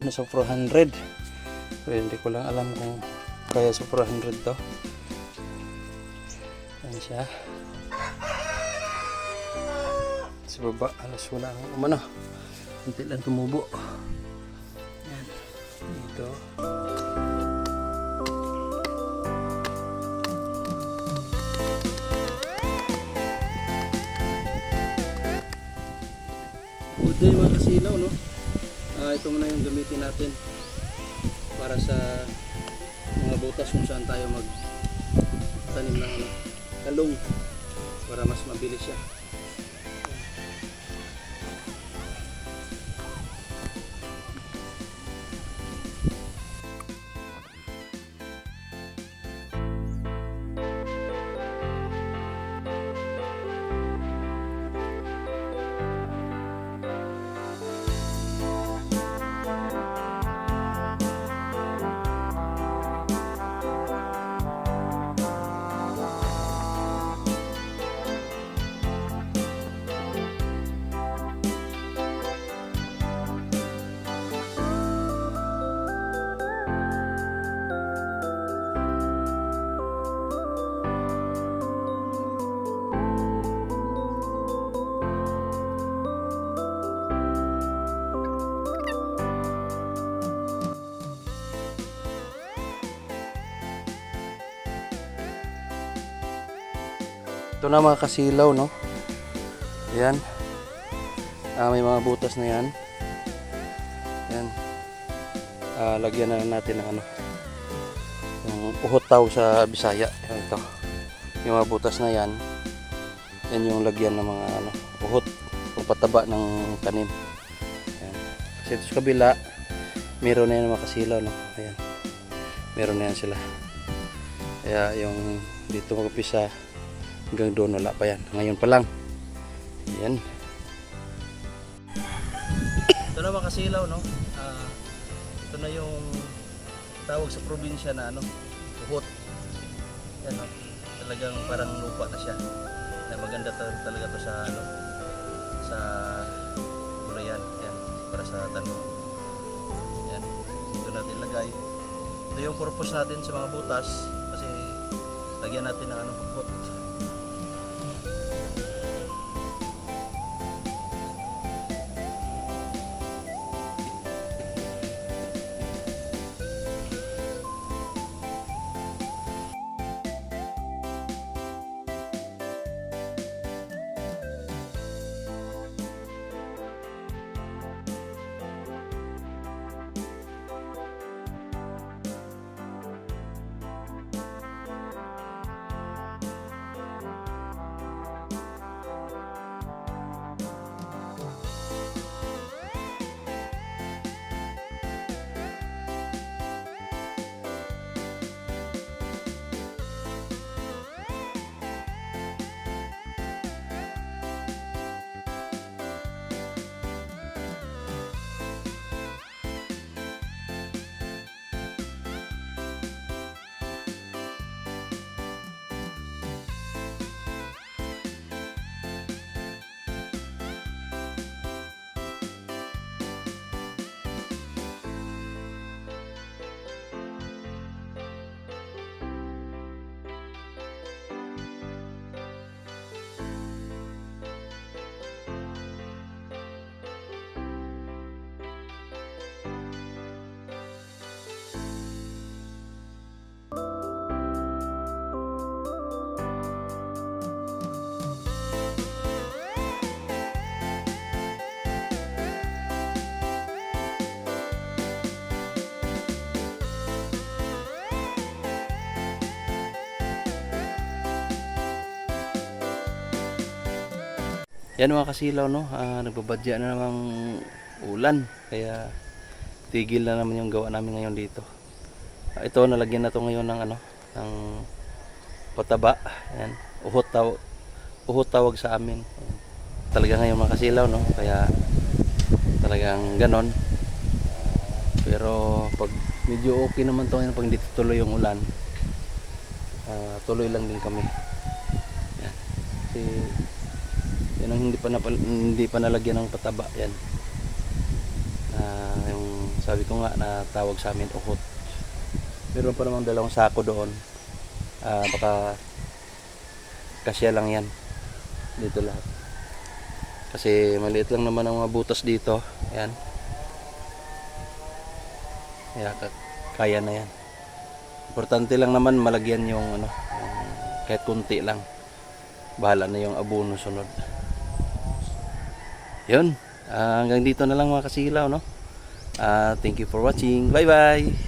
nasa 400. Pero hindi ko lang alam kung kaya sa 400 to. Ayan siya. Sa baba, alas wala ang umano. Hindi lang tumubo. Ayan. Dito. Good day mga kasilaw, no? Ito muna yung gamitin natin para sa mga butas kung saan tayo magtanim ng talong para mas mabilis siya. Ito na mga kasilaw, no? Ayan. May mga butas na yan. Ayan. Lagyan na natin ng yung uhotaw sa Bisaya. Ayan, ito. Yung mga butas na yan. Yan yung lagyan ng mga uhot o pataba ng tanim. Ayan. Kasi ito sa kabila, meron na yan mga kasilaw, no? Ayan. Meron na yan sila. Kaya yung dito mag-upisa hanggang doon wala pa yan. Ngayon pa lang. Ayan. Ito na mga kasilaw, no? Ito na yung tawag sa probinsya na uhot. Yan, no? Talagang parang lupa na siya. Na maganda talaga to sa sa gulayan. Yan, para sa tanong. Yan. Ito natin lagay. Ito yung purpose natin sa mga butas kasi lagyan natin ng uhot. Yan mga kasilaw, no? Nagbabadya na namang ulan. Kaya tigil na naman yung gawa namin ngayon dito. Ito, nalagyan na to ngayon ng ng pataba. Ayan. Uhot tawag sa amin. Ayan. Talaga ngayon mga kasilaw, no? Kaya talagang ganon. Pero pag medyo okay naman to ngayon, pag hindi tuloy yung ulan, tuloy lang din kami. Ayan. Kasi yan ang hindi pa nalagyan ng pataba yan. Yung sabi ko nga na tawag sa amin ukot. Meron pa namang dalawang sako doon. Baka kasya lang yan dito lahat, kasi maliit lang naman ang mga butas dito. Ayan, kaya na yan. Importante lang naman malagyan yung kahit kunti lang. Bahala na yung abono sunod. Yun, hanggang dito na lang mga kasilaw, no? Thank you for watching. Bye bye.